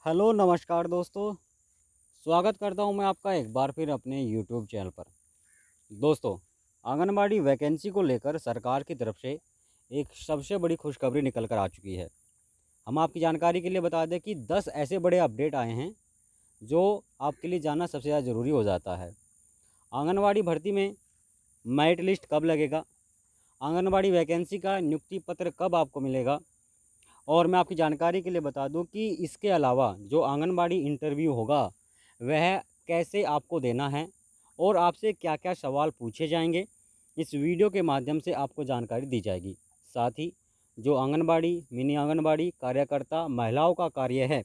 Hello नमस्कार दोस्तों। स्वागत करता हूं मैं आपका एक बार फिर अपने यूट्यूब चैनल पर। दोस्तों, आंगनबाड़ी वैकेंसी को लेकर सरकार की तरफ से एक सबसे बड़ी खुशखबरी निकल कर आ चुकी है। हम आपकी जानकारी के लिए बता दें कि 10 ऐसे बड़े अपडेट आए हैं जो आपके लिए जानना सबसे ज़्यादा ज़रूरी हो जाता है। आंगनबाड़ी भर्ती में मेरिट लिस्ट कब लगेगा, आंगनबाड़ी वैकेंसी का नियुक्ति पत्र कब आपको मिलेगा, और मैं आपकी जानकारी के लिए बता दूं कि इसके अलावा जो आंगनबाड़ी इंटरव्यू होगा वह कैसे आपको देना है और आपसे क्या क्या सवाल पूछे जाएंगे, इस वीडियो के माध्यम से आपको जानकारी दी जाएगी। साथ ही जो आंगनबाड़ी, मिनी आंगनबाड़ी कार्यकर्ता महिलाओं का कार्य है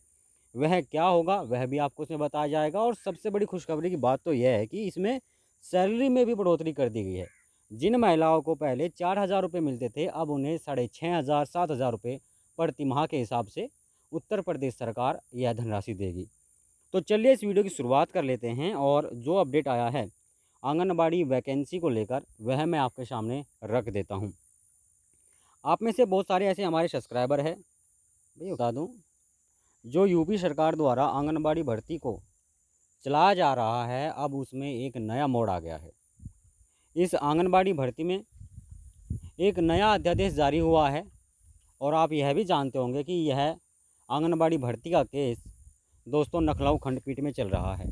वह क्या होगा वह भी आपको इसमें बताया जाएगा। और सबसे बड़ी खुशखबरी की बात तो यह है कि इसमें सैलरी में भी बढ़ोतरी कर दी गई है। जिन महिलाओं को पहले 4,000 रुपये मिलते थे, अब उन्हें 6,500 7,000 रुपये प्रति माह के हिसाब से उत्तर प्रदेश सरकार यह धनराशि देगी। तो चलिए इस वीडियो की शुरुआत कर लेते हैं और जो अपडेट आया है आंगनबाड़ी वैकेंसी को लेकर वह मैं आपके सामने रख देता हूं। आप में से बहुत सारे ऐसे हमारे सब्सक्राइबर हैं, भैया बता दूं, जो यूपी सरकार द्वारा आंगनबाड़ी भर्ती को चलाया जा रहा है, अब उसमें एक नया मोड़ आ गया है। इस आंगनबाड़ी भर्ती में एक नया अध्यादेश जारी हुआ है और आप यह भी जानते होंगे कि यह आंगनबाड़ी भर्ती का केस दोस्तों लखनऊ खंडपीठ में चल रहा है।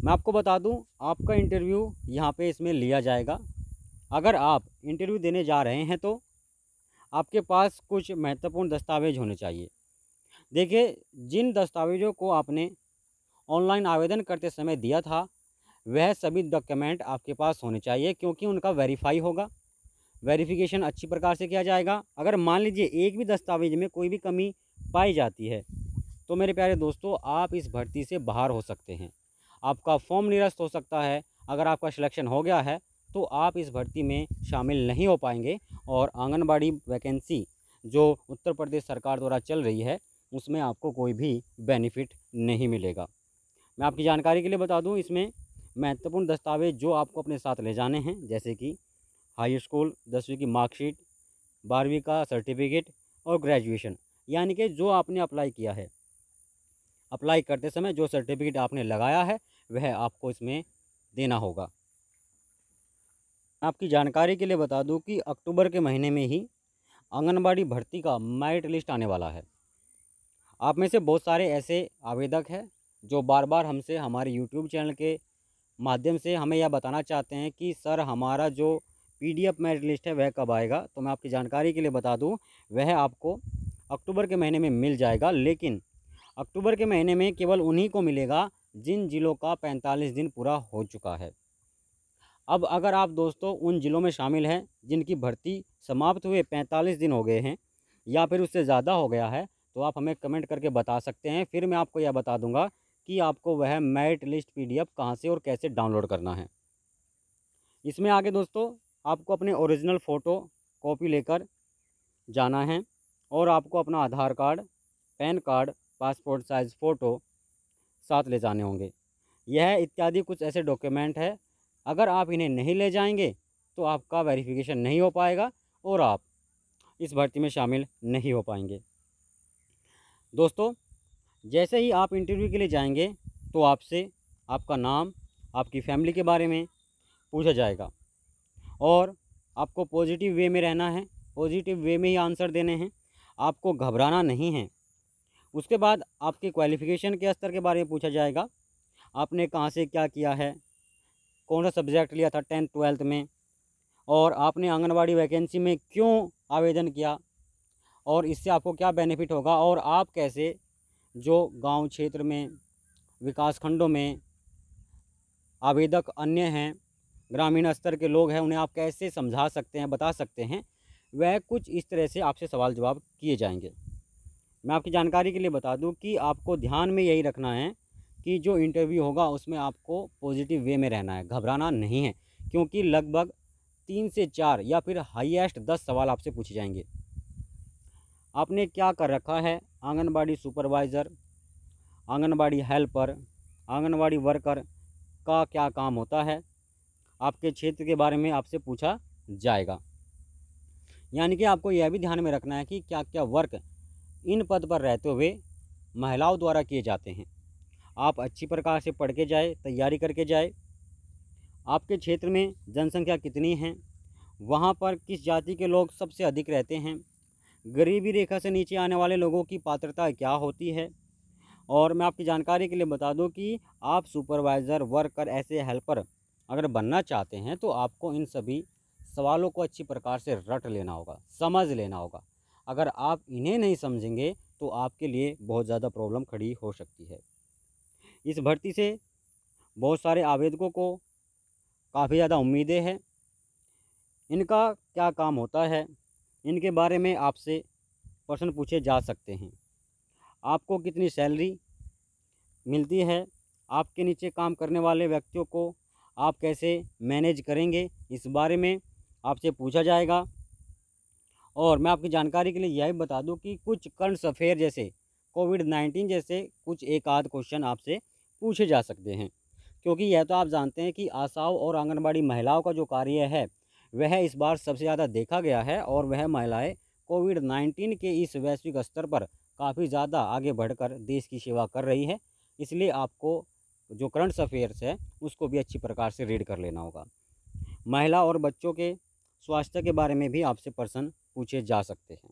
मैं आपको बता दूं, आपका इंटरव्यू यहां पे इसमें लिया जाएगा। अगर आप इंटरव्यू देने जा रहे हैं तो आपके पास कुछ महत्वपूर्ण दस्तावेज होने चाहिए। देखिए, जिन दस्तावेज़ों को आपने ऑनलाइन आवेदन करते समय दिया था वह सभी डॉक्यूमेंट आपके पास होने चाहिए, क्योंकि उनका वेरीफाई होगा, वेरिफिकेशन अच्छी प्रकार से किया जाएगा। अगर मान लीजिए एक भी दस्तावेज में कोई भी कमी पाई जाती है तो मेरे प्यारे दोस्तों, आप इस भर्ती से बाहर हो सकते हैं, आपका फॉर्म निरस्त हो सकता है। अगर आपका सिलेक्शन हो गया है तो आप इस भर्ती में शामिल नहीं हो पाएंगे और आंगनबाड़ी वैकेंसी जो उत्तर प्रदेश सरकार द्वारा चल रही है उसमें आपको कोई भी बेनिफिट नहीं मिलेगा। मैं आपकी जानकारी के लिए बता दूं, इसमें महत्वपूर्ण दस्तावेज जो आपको अपने साथ ले जाने हैं, जैसे कि हाई स्कूल 10वीं की मार्कशीट, 12वीं का सर्टिफिकेट और ग्रेजुएशन, यानी कि जो आपने अप्लाई किया है, अप्लाई करते समय जो सर्टिफिकेट आपने लगाया है वह आपको इसमें देना होगा। आपकी जानकारी के लिए बता दूं कि अक्टूबर के महीने में ही आंगनबाड़ी भर्ती का मेरिट लिस्ट आने वाला है। आप में से बहुत सारे ऐसे आवेदक हैं जो बार बार हमसे हमारे यूट्यूब चैनल के माध्यम से हमें यह बताना चाहते हैं कि सर हमारा जो पीडीएफ मेरिट लिस्ट है वह कब आएगा। तो मैं आपकी जानकारी के लिए बता दूं, वह आपको अक्टूबर के महीने में मिल जाएगा, लेकिन अक्टूबर के महीने में केवल उन्हीं को मिलेगा जिन जिलों का 45 दिन पूरा हो चुका है। अब अगर आप दोस्तों उन जिलों में शामिल हैं जिनकी भर्ती समाप्त हुए 45 दिन हो गए हैं या फिर उससे ज़्यादा हो गया है, तो आप हमें कमेंट करके बता सकते हैं। फिर मैं आपको यह बता दूंगा कि आपको वह मेरिट लिस्ट पीडीएफ कहां से और कैसे डाउनलोड करना है। इसमें आगे दोस्तों आपको अपने ओरिजिनल फ़ोटो कॉपी लेकर जाना है और आपको अपना Aadhaar card, PAN card, passport size photo साथ ले जाने होंगे। यह इत्यादि कुछ ऐसे डॉक्यूमेंट है, अगर आप इन्हें नहीं ले जाएंगे तो आपका वेरिफिकेशन नहीं हो पाएगा और आप इस भर्ती में शामिल नहीं हो पाएंगे। दोस्तों, जैसे ही आप इंटरव्यू के लिए जाएंगे तो आपसे आपका नाम, आपकी फैमिली के बारे में पूछा जाएगा और आपको पॉजिटिव वे में रहना है, पॉजिटिव वे में ही आंसर देने हैं, आपको घबराना नहीं है। उसके बाद आपके क्वालिफ़िकेशन के स्तर के बारे में पूछा जाएगा, आपने कहाँ से क्या किया है, कौन सा सब्जेक्ट लिया था 10th 12th में, और आपने आंगनबाड़ी वैकेंसी में क्यों आवेदन किया और इससे आपको क्या बेनिफिट होगा, और आप कैसे जो गांव क्षेत्र में, विकास खंडों में आवेदक अन्य हैं, ग्रामीण स्तर के लोग हैं, उन्हें आप कैसे समझा सकते हैं, बता सकते हैं। वह कुछ इस तरह से आपसे सवाल जवाब किए जाएंगे। मैं आपकी जानकारी के लिए बता दूं कि आपको ध्यान में यही रखना है कि जो इंटरव्यू होगा उसमें आपको पॉजिटिव वे में रहना है, घबराना नहीं है, क्योंकि लगभग 3 से 4 या फिर हाईएस्ट 10 सवाल आपसे पूछे जाएंगे। आपने क्या कर रखा है, anganwadi supervisor, anganwadi helper, anganwadi worker का क्या काम होता है, आपके क्षेत्र के बारे में आपसे पूछा जाएगा। यानी कि आपको यह भी ध्यान में रखना है कि क्या क्या वर्क इन पद पर रहते हुए महिलाओं द्वारा किए जाते हैं। आप अच्छी प्रकार से पढ़ के जाए, तैयारी करके जाए। आपके क्षेत्र में जनसंख्या कितनी है, वहाँ पर किस जाति के लोग सबसे अधिक रहते हैं, गरीबी रेखा से नीचे आने वाले लोगों की पात्रता क्या होती है। और मैं आपकी जानकारी के लिए बता दूं कि आप सुपरवाइज़र, वर्कर, ऐसे हेल्पर अगर बनना चाहते हैं तो आपको इन सभी सवालों को अच्छी प्रकार से रट लेना होगा, समझ लेना होगा। अगर आप इन्हें नहीं समझेंगे तो आपके लिए बहुत ज़्यादा प्रॉब्लम खड़ी हो सकती है। इस भर्ती से बहुत सारे आवेदकों को काफ़ी ज़्यादा उम्मीदें हैं। इनका क्या काम होता है, इनके बारे में आपसे प्रश्न पूछे जा सकते हैं। आपको कितनी सैलरी मिलती है, आपके नीचे काम करने वाले व्यक्तियों को आप कैसे मैनेज करेंगे, इस बारे में आपसे पूछा जाएगा। और मैं आपकी जानकारी के लिए यह भी बता दूं कि कुछ करंट अफेयर जैसे कोविड-19 जैसे कुछ एक आध क्वेश्चन आपसे पूछे जा सकते हैं, क्योंकि यह तो आप जानते हैं कि आशाओं और आंगनबाड़ी महिलाओं का जो कार्य है वह इस बार सबसे ज़्यादा देखा गया है और वह महिलाएं कोविड-19 के इस वैश्विक स्तर पर काफ़ी ज़्यादा आगे बढ़कर देश की सेवा कर रही है। इसलिए आपको जो करंट अफेयर्स है उसको भी अच्छी प्रकार से रीड कर लेना होगा। महिला और बच्चों के स्वास्थ्य के बारे में भी आपसे प्रश्न पूछे जा सकते हैं।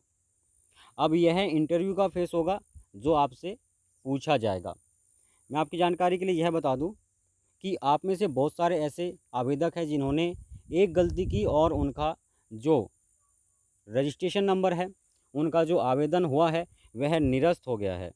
अब यह इंटरव्यू का फेस होगा जो आपसे पूछा जाएगा। मैं आपकी जानकारी के लिए यह बता दूं कि आप में से बहुत सारे ऐसे आवेदक हैं जिन्होंने एक गलती की और उनका जो रजिस्ट्रेशन नंबर है, उनका जो आवेदन हुआ है वह निरस्त हो गया है।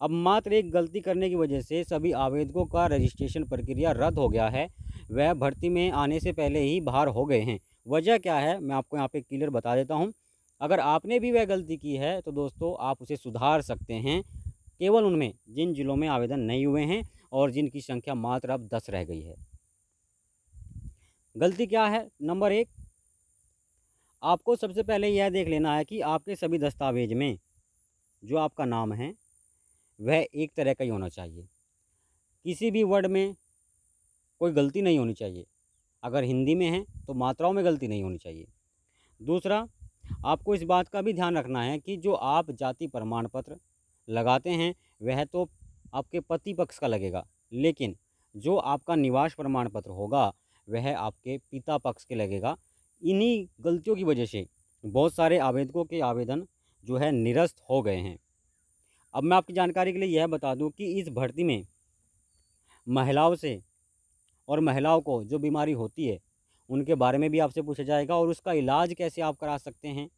अब मात्र एक गलती करने की वजह से सभी आवेदकों का रजिस्ट्रेशन प्रक्रिया रद्द हो गया है। वह भर्ती में आने से पहले ही बाहर हो गए हैं। वजह क्या है मैं आपको यहाँ पे क्लियर बता देता हूँ। अगर आपने भी वह गलती की है तो दोस्तों आप उसे सुधार सकते हैं, केवल उनमें जिन जिलों में आवेदन नहीं हुए हैं और जिनकी संख्या मात्र अब 10 रह गई है। गलती क्या है? नंबर 1, आपको सबसे पहले यह देख लेना है कि आपके सभी दस्तावेज में जो आपका नाम है वह एक तरह का ही होना चाहिए। किसी भी वर्ड में कोई गलती नहीं होनी चाहिए। अगर हिंदी में है तो मात्राओं में गलती नहीं होनी चाहिए। दूसरा, आपको इस बात का भी ध्यान रखना है कि जो आप जाति प्रमाण पत्र लगाते हैं वह तो आपके पति पक्ष का लगेगा, लेकिन जो आपका निवास प्रमाण पत्र होगा वह आपके पिता पक्ष के लगेगा। इन्हीं गलतियों की वजह से बहुत सारे आवेदकों के आवेदन जो है निरस्त हो गए हैं। अब मैं आपकी जानकारी के लिए यह बता दूं कि इस भर्ती में महिलाओं से और महिलाओं को जो बीमारी होती है उनके बारे में भी आपसे पूछा जाएगा और उसका इलाज कैसे आप करा सकते हैं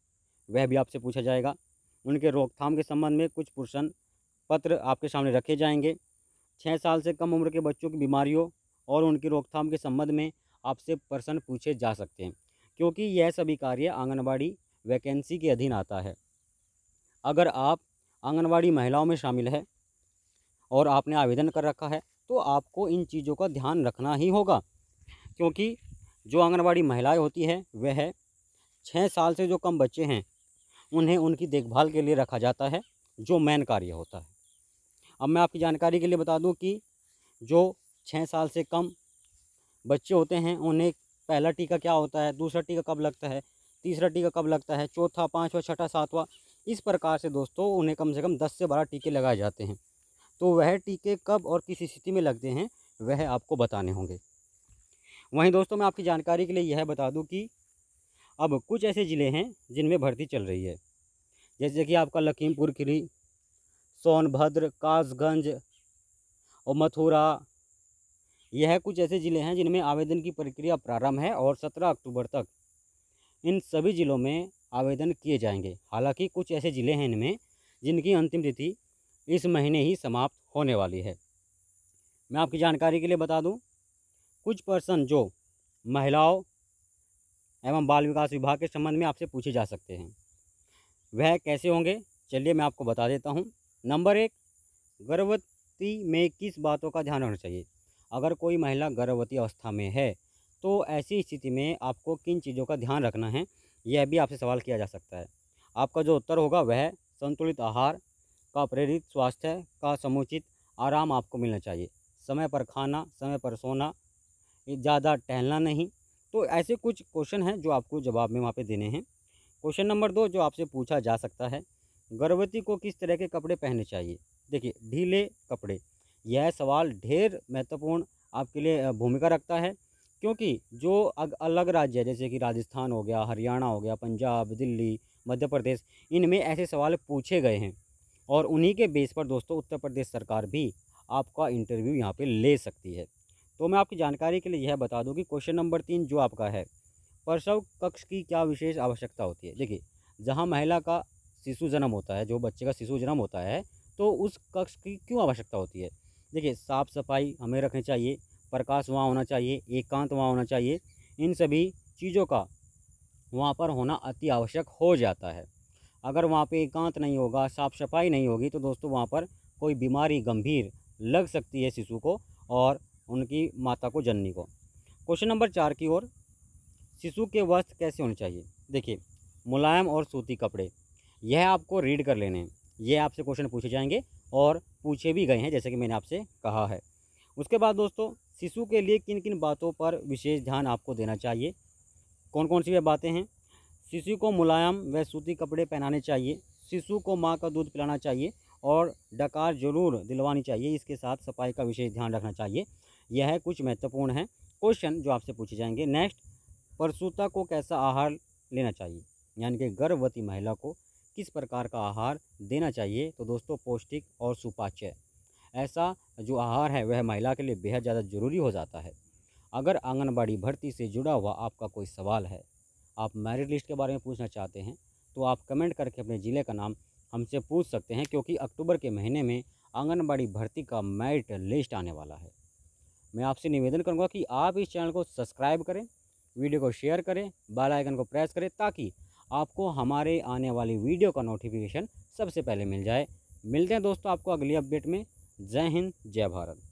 वह भी आपसे पूछा जाएगा। उनके रोकथाम के संबंध में कुछ प्रश्न पत्र आपके सामने रखे जाएंगे। 6 साल से कम उम्र के बच्चों की बीमारियों और उनकी रोकथाम के संबंध में आपसे प्रश्न पूछे जा सकते हैं, क्योंकि यह सभी कार्य आंगनबाड़ी वैकेंसी के अधीन आता है। अगर आप आंगनबाड़ी महिलाओं में शामिल है और आपने आवेदन कर रखा है तो आपको इन चीज़ों का ध्यान रखना ही होगा, क्योंकि जो आंगनबाड़ी महिलाएं होती हैं वह 6 साल से जो कम बच्चे हैं उन्हें उनकी देखभाल के लिए रखा जाता है, जो मेन कार्य होता है। अब मैं आपकी जानकारी के लिए बता दूं कि जो 6 साल से कम बच्चे होते हैं उन्हें पहला टीका क्या होता है, दूसरा टीका कब लगता है, तीसरा टीका कब लगता है, चौथा, पाँचवा, छठा, सातवां, इस प्रकार से दोस्तों उन्हें कम से कम 10 से 12 टीके लगाए जाते हैं। तो वह टीके कब और किस स्थिति में लगते हैं वह आपको बताने होंगे। वहीं दोस्तों मैं आपकी जानकारी के लिए यह बता दूं कि अब कुछ ऐसे ज़िले हैं जिनमें भर्ती चल रही है, जैसे कि आपका लखीमपुर खीरी, सोनभद्र, कासगंज और मथुरा। यह कुछ ऐसे ज़िले हैं जिनमें आवेदन की प्रक्रिया प्रारंभ है और 17 अक्टूबर तक इन सभी ज़िलों में आवेदन किए जाएंगे। हालांकि कुछ ऐसे ज़िले हैं इनमें जिनकी अंतिम तिथि इस महीने ही समाप्त होने वाली है। मैं आपकी जानकारी के लिए बता दूं, कुछ पर्सन जो महिलाओं एवं बाल विकास विभाग के संबंध में आपसे पूछे जा सकते हैं वह कैसे होंगे, चलिए मैं आपको बता देता हूं। नंबर 1, गर्भवती में किस बातों का ध्यान रखना चाहिए। अगर कोई महिला गर्भवती अवस्था में है तो ऐसी स्थिति में आपको किन चीज़ों का ध्यान रखना है यह भी आपसे सवाल किया जा सकता है। आपका जो उत्तर होगा वह संतुलित आहार का प्रेरित स्वास्थ्य का समुचित आराम आपको मिलना चाहिए, समय पर खाना, समय पर सोना, ज़्यादा टहलना नहीं। तो ऐसे कुछ क्वेश्चन हैं जो आपको जवाब में वहाँ पे देने हैं। क्वेश्चन नंबर 2 जो आपसे पूछा जा सकता है गर्भवती को किस तरह के कपड़े पहनने चाहिए? देखिए, ढीले कपड़े। यह सवाल ढेर महत्वपूर्ण आपके लिए भूमिका रखता है, क्योंकि जो अलग राज्य है जैसे कि राजस्थान हो गया, हरियाणा हो गया, पंजाब, दिल्ली, मध्य प्रदेश, इनमें ऐसे सवाल पूछे गए हैं और उन्हीं के बेस पर दोस्तों उत्तर प्रदेश सरकार भी आपका इंटरव्यू यहाँ पे ले सकती है। तो मैं आपकी जानकारी के लिए यह बता दूं कि क्वेश्चन नंबर 3 जो आपका है, प्रसव कक्ष की क्या विशेष आवश्यकता होती है? देखिए, जहाँ महिला का शिशु जन्म होता है, जो बच्चे का शिशु जन्म होता है, तो उस कक्ष की क्यों आवश्यकता होती है? देखिए, साफ़ सफाई हमें रखनी चाहिए, प्रकाश वहाँ होना चाहिए, एकांत वहाँ होना चाहिए। इन सभी चीज़ों का वहाँ पर होना अति आवश्यक हो जाता है। अगर वहाँ पे एकांत नहीं होगा, साफ़ सफाई नहीं होगी, तो दोस्तों वहाँ पर कोई बीमारी गंभीर लग सकती है शिशु को और उनकी माता को, जननी को। क्वेश्चन नंबर 4 की ओर, शिशु के वस्त्र कैसे होने चाहिए? देखिए, मुलायम और सूती कपड़े, यह आपको रीड कर लेने हैं। ये आपसे क्वेश्चन पूछे जाएंगे और पूछे भी गए हैं, जैसे कि मैंने आपसे कहा है। उसके बाद दोस्तों, शिशु के लिए किन किन बातों पर विशेष ध्यान आपको देना चाहिए? कौन कौन सी वे बातें हैं? शिशु को मुलायम व सूती कपड़े पहनाने चाहिए, शिशु को माँ का दूध पिलाना चाहिए और डकार जरूर दिलवानी चाहिए। इसके साथ सफाई का विशेष ध्यान रखना चाहिए। यह कुछ महत्वपूर्ण है क्वेश्चन जो आपसे पूछे जाएंगे। नेक्स्ट, प्रसूता को कैसा आहार लेना चाहिए? यानी कि गर्भवती महिला को किस प्रकार का आहार देना चाहिए? तो दोस्तों, पौष्टिक और सुपाच्य ऐसा जो आहार है वह महिला के लिए बेहद ज़्यादा ज़रूरी हो जाता है। अगर आंगनबाड़ी भर्ती से जुड़ा हुआ आपका कोई सवाल है, आप मेरिट लिस्ट के बारे में पूछना चाहते हैं, तो आप कमेंट करके अपने ज़िले का नाम हमसे पूछ सकते हैं, क्योंकि अक्टूबर के महीने में आंगनबाड़ी भर्ती का मेरिट लिस्ट आने वाला है। मैं आपसे निवेदन करूंगा कि आप इस चैनल को सब्सक्राइब करें, वीडियो को शेयर करें, बेल आइकन को प्रेस करें, ताकि आपको हमारे आने वाली वीडियो का नोटिफिकेशन सबसे पहले मिल जाए। मिलते हैं दोस्तों आपको अगली अपडेट में। जय हिंद, जय भारत।